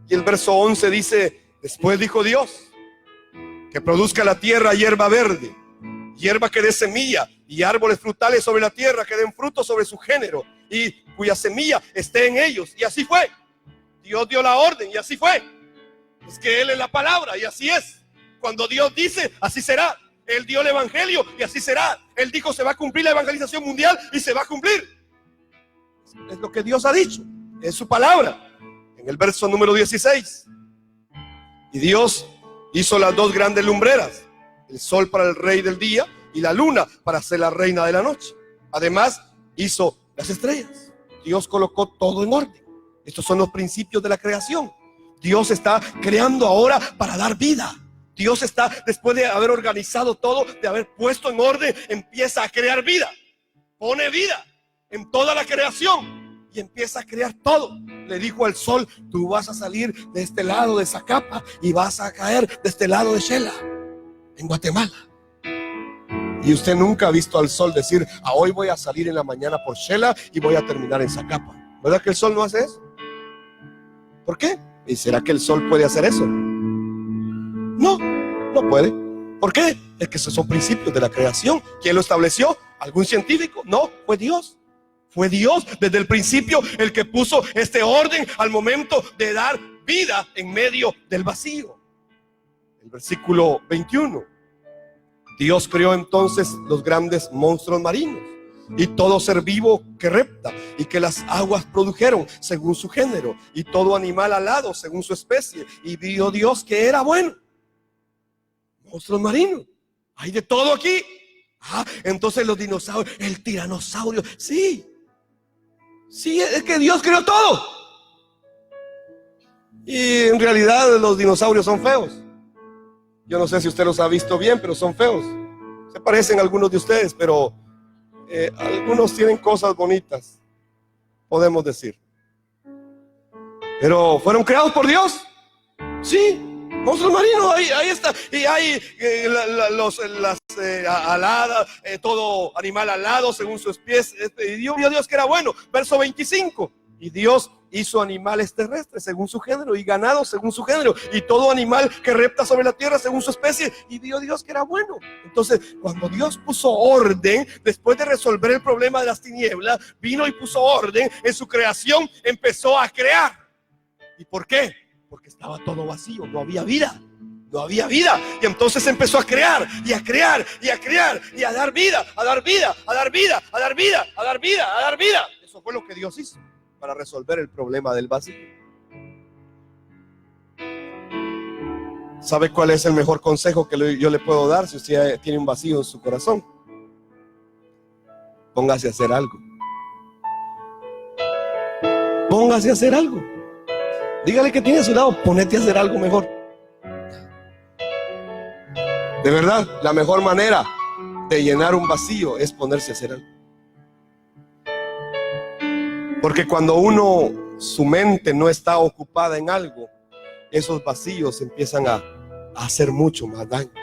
Y el verso 11 dice: después dijo Dios, que produzca la tierra hierba verde, hierba que dé semilla, y árboles frutales sobre la tierra que den fruto sobre su género, y cuya semilla esté en ellos. Y así fue. Dios dio la orden y así fue. Es que Él es la palabra y así es. Cuando Dios dice, así será. Él dio el evangelio y así será. Él dijo, se va a cumplir la evangelización mundial y se va a cumplir. Es lo que Dios ha dicho, es su palabra. En el verso número 16: y Dios hizo las dos grandes lumbreras, el sol para el rey del día y la luna para ser la reina de la noche. Además hizo las estrellas. Dios colocó todo en orden. Estos son los principios de la creación. Dios está creando ahora para dar vida. Dios está, después de haber organizado todo, de haber puesto en orden, empieza a crear vida. Pone vida en toda la creación y empieza a crear todo. Le dijo al sol, tú vas a salir de este lado de Zacapa y vas a caer de este lado de Shela, en Guatemala. Y usted nunca ha visto al sol decir, hoy voy a salir en la mañana por Shela y voy a terminar en Zacapa. ¿Verdad que el sol no hace eso? ¿Por qué? ¿Y será que el sol puede hacer eso? No, no puede. ¿Por qué? Es que esos son principios de la creación. ¿Quién lo estableció? ¿Algún científico? No, fue Dios. Fue Dios desde el principio el que puso este orden al momento de dar vida en medio del vacío. El versículo 21. Dios creó entonces los grandes monstruos marinos y todo ser vivo que repta y que las aguas produjeron según su género, y todo animal alado según su especie, y vio Dios que era bueno. Monstruos marinos, hay de todo aquí. Entonces los dinosaurios, el tiranosaurio, sí, es que Dios creó todo. Y en realidad los dinosaurios son feos. Yo no sé si usted los ha visto bien, pero son feos. Se parecen a algunos de ustedes, pero algunos tienen cosas bonitas, podemos decir. Pero fueron creados por Dios. Sí, monstruos marinos, ahí está. Y hay las aladas, todo animal alado según su especie. Y Dios vio a Dios que era bueno. Verso 25. Y Dios hizo animales terrestres según su género, y ganado según su género, y todo animal que repta sobre la tierra según su especie, y vio Dios que era bueno. Entonces, cuando Dios puso orden, después de resolver el problema de las tinieblas, vino y puso orden en su creación, empezó a crear. ¿Y por qué? Porque estaba todo vacío, no había vida. No había vida, y entonces empezó a crear, y a crear, y a crear, y a dar vida, a dar vida, a dar vida, a dar vida, a dar vida, a dar vida. Eso fue lo que Dios hizo para resolver el problema del vacío. ¿Sabe cuál es el mejor consejo que yo le puedo dar si usted tiene un vacío en su corazón? Póngase a hacer algo. Póngase a hacer algo. Dígale que tiene a su lado, ponete a hacer algo mejor. De verdad, la mejor manera de llenar un vacío es ponerse a hacer algo. Porque cuando su mente no está ocupada en algo, esos vacíos empiezan a hacer mucho más daño.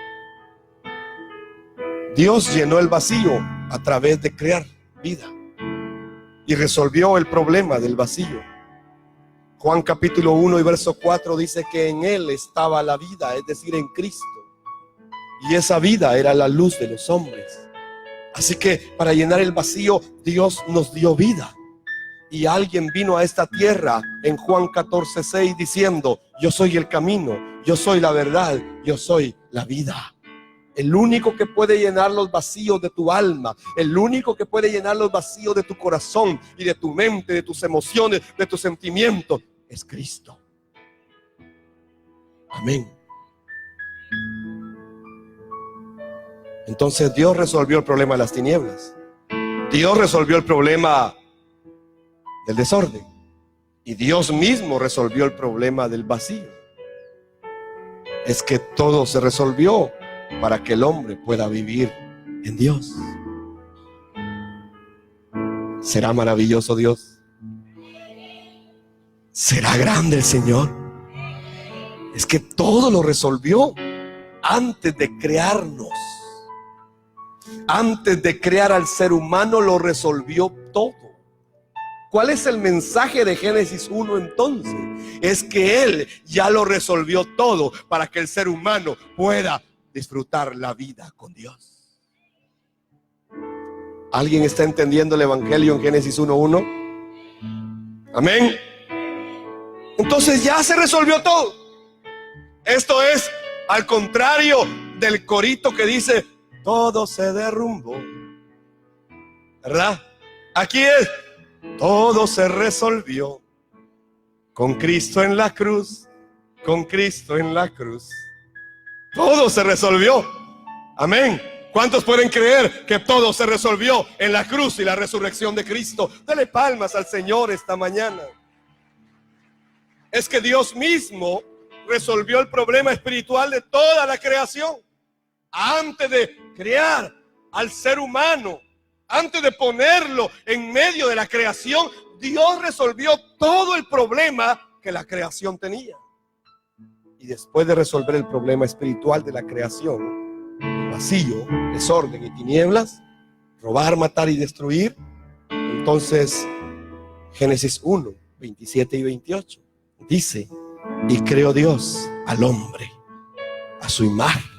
Dios llenó el vacío a través de crear vida y resolvió el problema del vacío. Juan capítulo 1 y verso 4 dice que en Él estaba la vida, es decir, en Cristo. Y esa vida era la luz de los hombres. Así que para llenar el vacío, Dios nos dio vida. Y alguien vino a esta tierra en Juan 14:6 diciendo, yo soy el camino, yo soy la verdad, yo soy la vida. El único que puede llenar los vacíos de tu alma, el único que puede llenar los vacíos de tu corazón y de tu mente, de tus emociones, de tus sentimientos, es Cristo. Amén. Entonces Dios resolvió el problema de las tinieblas. Dios resolvió el problema del desorden. Y Dios mismo resolvió el problema del vacío. Es que todo se resolvió para que el hombre pueda vivir en Dios. ¿Será maravilloso Dios? ¿Será grande el Señor? Es que todo lo resolvió antes de crearnos. Antes de crear al ser humano lo resolvió todo. ¿Cuál es el mensaje de Génesis 1 entonces? Es que Él ya lo resolvió todo para que el ser humano pueda disfrutar la vida con Dios. ¿Alguien está entendiendo el Evangelio en Génesis 1:1? Amén. Entonces ya se resolvió todo. Esto es al contrario del corito que dice: todo se derrumbó, ¿verdad? Aquí es: todo se resolvió con Cristo en la cruz, con Cristo en la cruz. Todo se resolvió. Amén. ¿Cuántos pueden creer que todo se resolvió en la cruz y la resurrección de Cristo? Dele palmas al Señor esta mañana. Es que Dios mismo resolvió el problema espiritual de toda la creación. Antes de crear al ser humano, antes de ponerlo en medio de la creación, Dios resolvió todo el problema que la creación tenía. Y después de resolver el problema espiritual de la creación, vacío, desorden y tinieblas, robar, matar y destruir, entonces Génesis 1, 27 y 28 dice: y creó Dios al hombre a su imagen.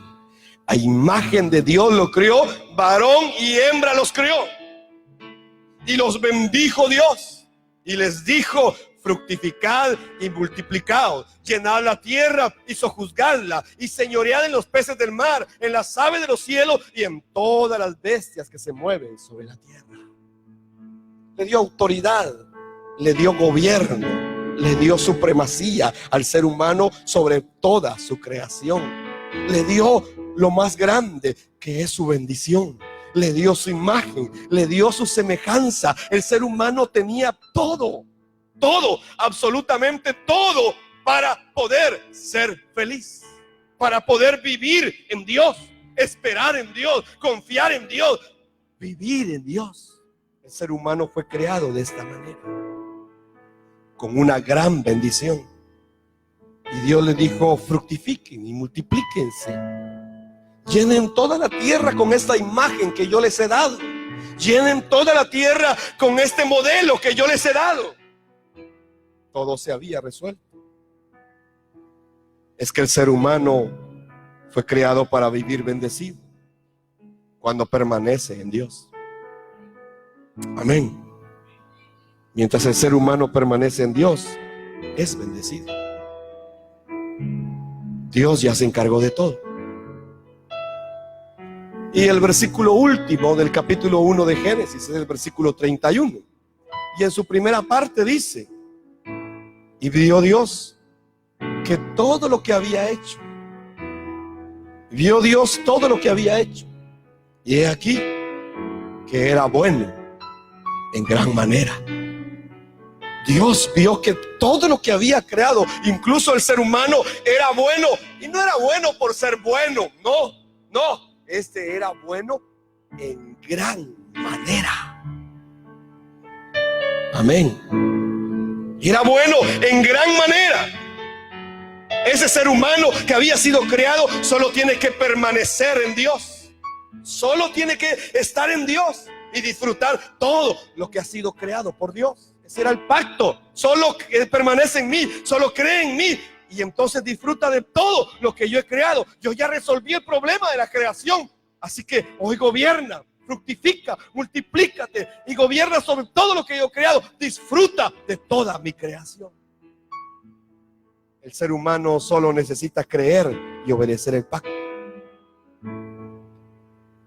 A imagen de Dios lo creó, varón y hembra los creó. Y los bendijo Dios y les dijo: fructificad y multiplicaos, llenad la tierra y sojuzgadla, y señoread en los peces del mar, en las aves de los cielos y en todas las bestias que se mueven sobre la tierra. Le dio autoridad, le dio gobierno, le dio supremacía al ser humano sobre toda su creación. Le dio lo más grande, que es su bendición. Le dio su imagen, le dio su semejanza. El ser humano tenía todo, absolutamente todo, para poder ser feliz, para poder vivir en Dios, esperar en Dios, confiar en Dios, vivir en Dios. El ser humano fue creado de esta manera, con una gran bendición. Y Dios le dijo: fructifiquen y multiplíquense, llenen toda la tierra con esta imagen que yo les he dado, llenen toda la tierra con este modelo que yo les he dado. Todo se había resuelto. Es que el ser humano fue creado para vivir bendecido cuando permanece en Dios. Amén. Mientras el ser humano permanece en Dios, es bendecido. Dios ya se encargó de todo. Y el versículo último del capítulo 1 de Génesis es el versículo 31. Y en su primera parte dice: y vio Dios que todo lo que había hecho. Vio Dios todo lo que había hecho. Y he aquí que era bueno en gran manera. Dios vio que todo lo que había creado, incluso el ser humano, era bueno. Y no era bueno por ser bueno, no. Este era bueno en gran manera. Amén. Y era bueno en gran manera. Ese ser humano que había sido creado solo tiene que permanecer en Dios. Solo tiene que estar en Dios y disfrutar todo lo que ha sido creado por Dios. Ese era el pacto. Solo permanece en mí, solo cree en mí, y entonces disfruta de todo lo que yo he creado. Yo ya resolví el problema de la creación. Así que hoy gobierna, fructifica, multiplícate y gobierna sobre todo lo que yo he creado. Disfruta de toda mi creación. El ser humano solo necesita creer y obedecer el pacto,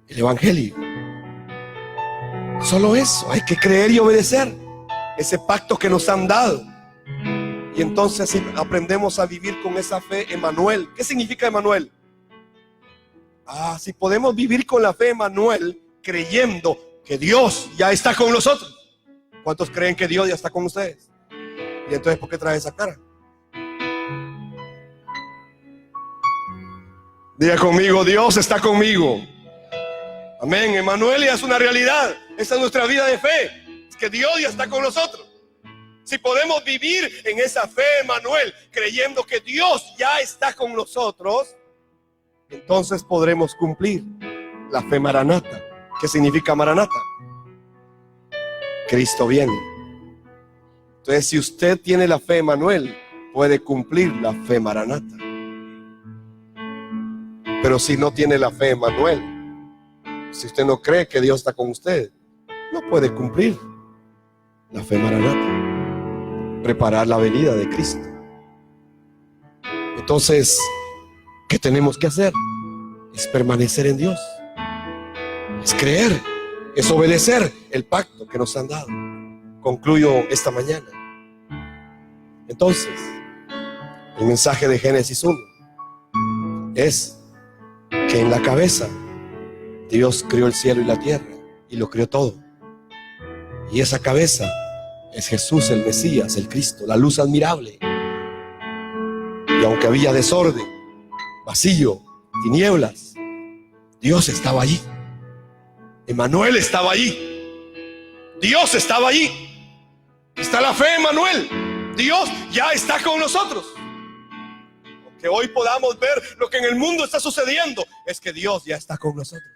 el evangelio. Solo eso, hay que creer y obedecer ese pacto que nos han dado. Y entonces aprendemos a vivir con esa fe Emmanuel. ¿Qué significa Emmanuel? Si podemos vivir con la fe Emmanuel, creyendo que Dios ya está con nosotros. ¿Cuántos creen que Dios ya está con ustedes? Y entonces, ¿por qué trae esa cara? Diga conmigo: Dios está conmigo. Amén. Emmanuel ya es una realidad. Esa es nuestra vida de fe. Es porque Dios ya está con nosotros. Si podemos vivir en esa fe, Emanuel, creyendo que Dios ya está con nosotros, entonces podremos cumplir la fe maranata. ¿Qué significa maranata? Cristo viene. Entonces, si usted tiene la fe, Emanuel, puede cumplir la fe maranata. Pero si no tiene la fe, Emanuel, si usted no cree que Dios está con usted, no puede cumplir la fe maranata, preparar la venida de Cristo. Entonces, ¿qué tenemos que hacer? Es permanecer en Dios, es creer, es obedecer el pacto que nos han dado. Concluyo esta mañana. Entonces, el mensaje de Génesis 1 es que en la cabeza Dios creó el cielo y la tierra y lo creó todo. Y esa cabeza es Jesús, el Mesías, el Cristo, la luz admirable. Y aunque había desorden, vacío, tinieblas, Dios estaba allí. Emanuel estaba allí. Dios estaba allí. Está la fe, Emanuel. Dios ya está con nosotros. Aunque hoy podamos ver lo que en el mundo está sucediendo, es que Dios ya está con nosotros.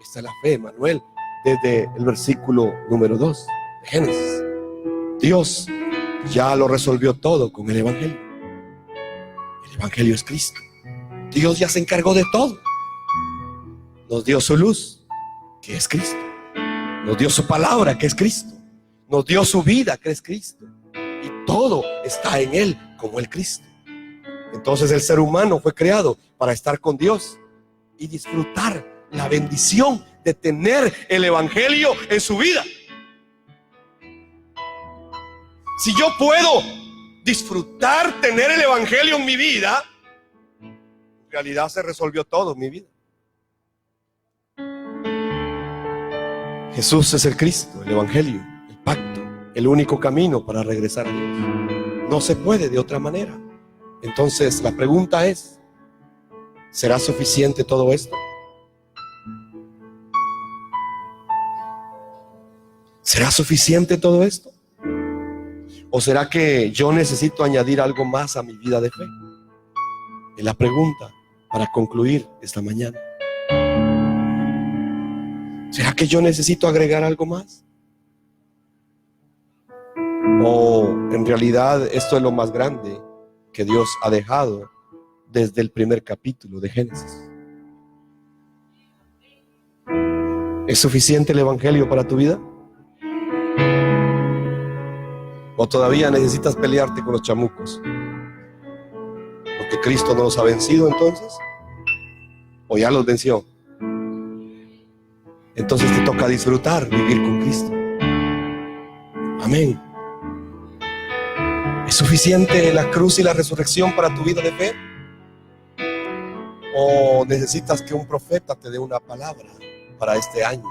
Esta es la fe, Emanuel, desde el versículo número 2 de Génesis. Dios ya lo resolvió todo con el Evangelio. El Evangelio es Cristo. Dios ya se encargó de todo. Nos dio su luz, que es Cristo. Nos dio su palabra, que es Cristo. Nos dio su vida, que es Cristo. Y todo está en Él, como el Cristo. Entonces el ser humano fue creado para estar con Dios y disfrutar la bendición de tener el Evangelio en su vida. Si yo puedo disfrutar tener el Evangelio en mi vida, en realidad se resolvió todo en mi vida. Jesús es el Cristo, el Evangelio, el pacto, el único camino para regresar a Dios. No se puede de otra manera. Entonces la pregunta es, ¿será suficiente todo esto? ¿Será suficiente todo esto? ¿O será que yo necesito añadir algo más a mi vida de fe? Es la pregunta para concluir esta mañana. ¿Será que yo necesito agregar algo más? ¿O en realidad esto es lo más grande que Dios ha dejado desde el primer capítulo de Génesis? ¿Es suficiente el Evangelio para tu vida? ¿O todavía necesitas pelearte con los chamucos? ¿Porque Cristo no los ha vencido entonces? ¿O ya los venció? Entonces te toca disfrutar, vivir con Cristo. Amén. ¿Es suficiente la cruz y la resurrección para tu vida de fe? ¿O necesitas que un profeta te dé una palabra para este año?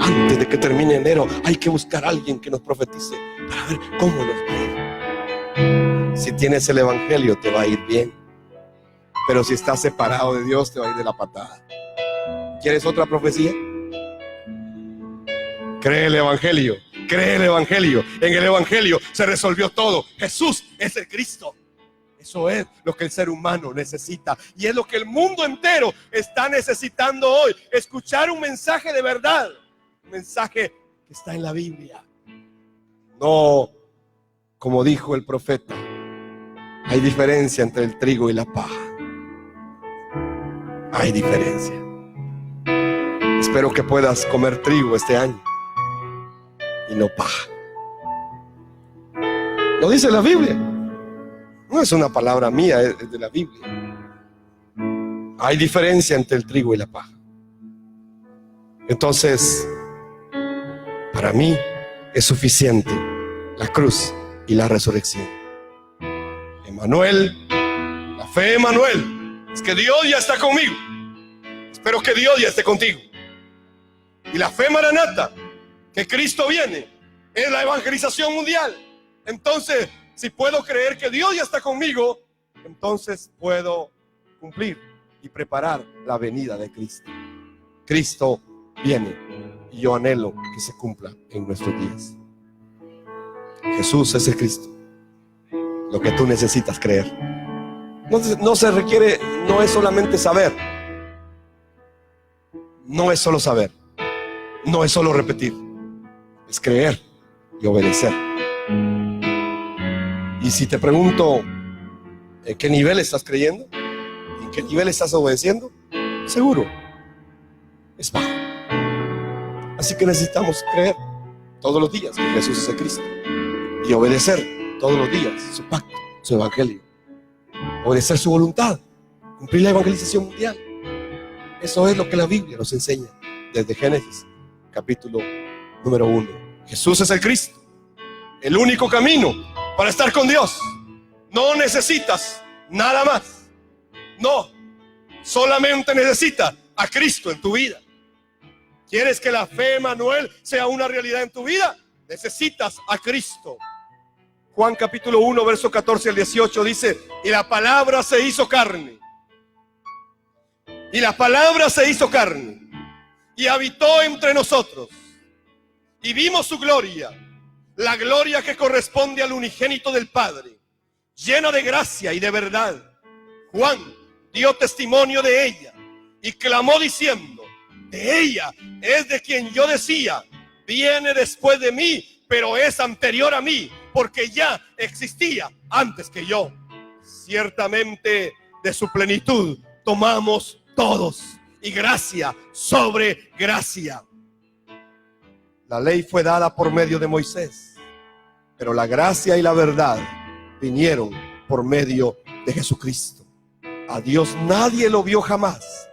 Antes de que termine enero, hay que buscar a alguien que nos profetice para ver cómo nos va a ir. Si tienes el Evangelio, te va a ir bien. Pero si estás separado de Dios, te va a ir de la patada. ¿Quieres otra profecía? Cree el Evangelio. Cree el Evangelio. En el Evangelio se resolvió todo. Jesús es el Cristo. Eso es lo que el ser humano necesita. Y es lo que el mundo entero está necesitando hoy. Escuchar un mensaje de verdad. Un mensaje que está en la Biblia. No, como dijo el profeta, hay diferencia entre el trigo y la paja. Hay diferencia. Espero que puedas comer trigo este año y no paja. Lo dice la Biblia. No es una palabra mía, es de la Biblia. Hay diferencia entre el trigo y la paja. Entonces, para mí es suficiente la cruz y la resurrección. Emanuel, la fe Emanuel, es que Dios ya está conmigo. Espero que Dios ya esté contigo. Y la fe maranata, que Cristo viene, es la evangelización mundial. Entonces, si puedo creer que Dios ya está conmigo, entonces puedo cumplir y preparar la venida de Cristo. Cristo viene y yo anhelo que se cumpla en nuestros días. Jesús es el Cristo. Lo que tú necesitas creer. No se requiere, no es solamente saber. No es solo saber. No es solo repetir. Es creer y obedecer. Y si te pregunto, ¿en qué nivel estás creyendo? ¿En qué nivel estás obedeciendo? Seguro es bajo. Así que necesitamos creer todos los días que Jesús es el Cristo y obedecer todos los días su pacto, su evangelio, obedecer su voluntad, cumplir la evangelización mundial. Eso es lo que la Biblia nos enseña desde Génesis capítulo número 1. Jesús es el Cristo, el único camino para estar con Dios. No necesitas nada más. No, solamente necesitas a Cristo en tu vida. ¿Quieres que la fe, Manuel, sea una realidad en tu vida? Necesitas a Cristo. Juan capítulo 1, verso 14 al 18 dice: y la palabra se hizo carne. Y la palabra se hizo carne y habitó entre nosotros. Y vimos su gloria, la gloria que corresponde al unigénito del Padre, llena de gracia y de verdad. Juan dio testimonio de ella y clamó diciendo: de ella es de quien yo decía, viene después de mí, pero es anterior a mí, porque ya existía antes que yo. Ciertamente de su plenitud tomamos todos, y gracia sobre gracia. La ley fue dada por medio de Moisés, pero la gracia y la verdad vinieron por medio de Jesucristo. A Dios nadie lo vio jamás.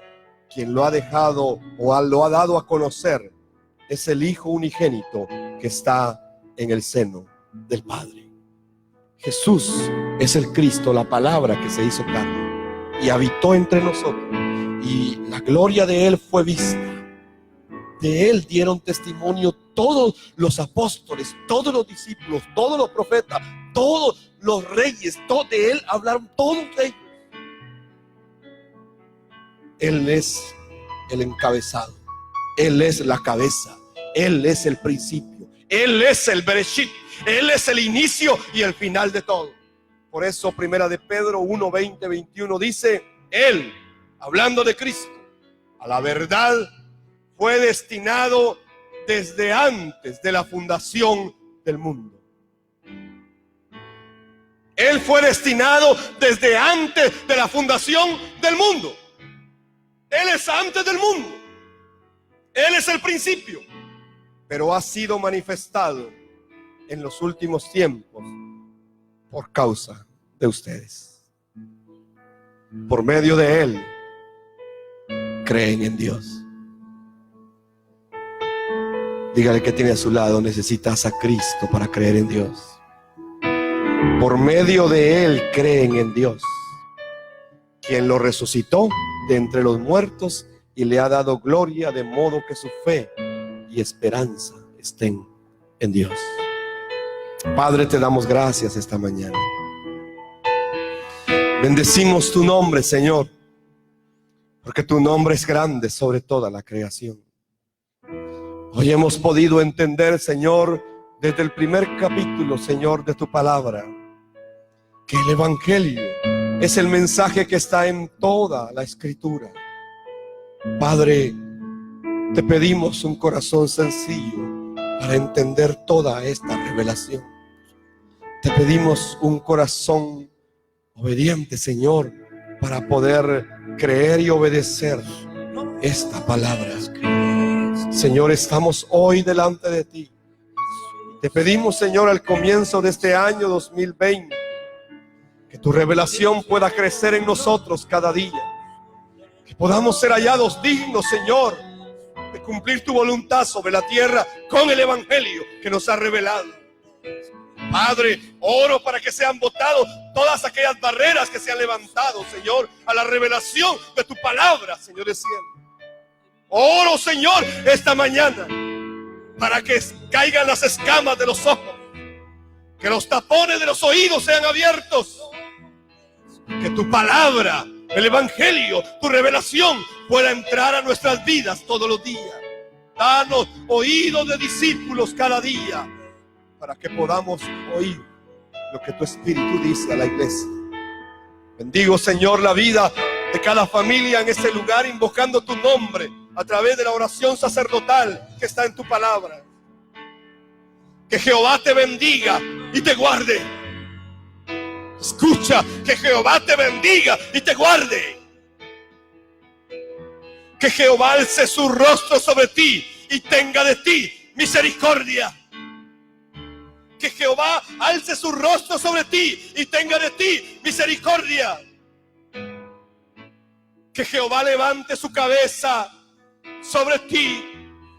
Quien lo ha dejado o lo ha dado a conocer es el Hijo unigénito que está en el seno del Padre. Jesús es el Cristo, la palabra que se hizo carne y habitó entre nosotros, y la gloria de Él fue vista. De Él dieron testimonio todos los apóstoles, todos los discípulos, todos los profetas, todos los reyes, de Él hablaron todos ellos. Él es el encabezado, Él es la cabeza, Él es el principio, Él es el Bereshit, Él es el inicio y el final de todo. Por eso primera de Pedro 1, 20, 21 dice: Él, hablando de Cristo, a la verdad fue destinado desde antes de la fundación del mundo. Él fue destinado desde antes de la fundación del mundo. Él es antes del mundo. Él es el principio. Pero ha sido manifestado en los últimos tiempos por causa de ustedes. Por medio de Él creen en Dios. Dígale que tiene a su lado: necesitas a Cristo para creer en Dios. Por medio de Él creen en Dios, quien lo resucitó de entre los muertos y le ha dado gloria, de modo que su fe y esperanza estén en Dios. Padre, te damos gracias esta mañana. Bendecimos tu nombre, Señor, porque tu nombre es grande sobre toda la creación. Hoy hemos podido entender, Señor, desde el primer capítulo, Señor, de tu palabra, que el evangelio es el mensaje que está en toda la escritura. Padre, te pedimos un corazón sencillo para entender toda esta revelación. Te pedimos un corazón obediente, Señor, para poder creer y obedecer esta palabra. Señor, estamos hoy delante de ti. Te pedimos, Señor, al comienzo de este año 2020, que tu revelación pueda crecer en nosotros cada día. Que podamos ser hallados dignos, Señor, de cumplir tu voluntad sobre la tierra con el evangelio que nos ha revelado. Padre, oro para que sean botados todas aquellas barreras que se han levantado, Señor, a la revelación de tu palabra, Señor del cielo. Oro, Señor, esta mañana para que caigan las escamas de los ojos, que los tapones de los oídos sean abiertos, que tu palabra el evangelio, tu revelación pueda entrar a nuestras vidas todos los días. Danos oídos de discípulos cada día para que podamos oír lo que tu Espíritu dice a la iglesia. Bendigo, Señor, la vida de cada familia en este lugar, invocando tu nombre a través de la oración sacerdotal que está en tu palabra. Que Jehová te bendiga y te guarde. Escucha, que Jehová te bendiga y te guarde. Que Jehová alce su rostro sobre ti y tenga de ti misericordia. Que Jehová alce su rostro sobre ti y tenga de ti misericordia. Que Jehová levante su cabeza sobre ti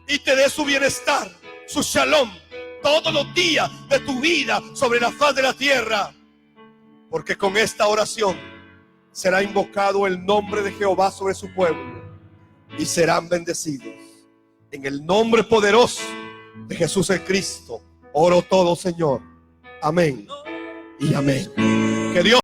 y te dé su bienestar, su shalom, todos los días de tu vida sobre la faz de la tierra. Porque con esta oración será invocado el nombre de Jehová sobre su pueblo y serán bendecidos. En el nombre poderoso de Jesús el Cristo, oro todo, Señor. Amén y amén. Que Dios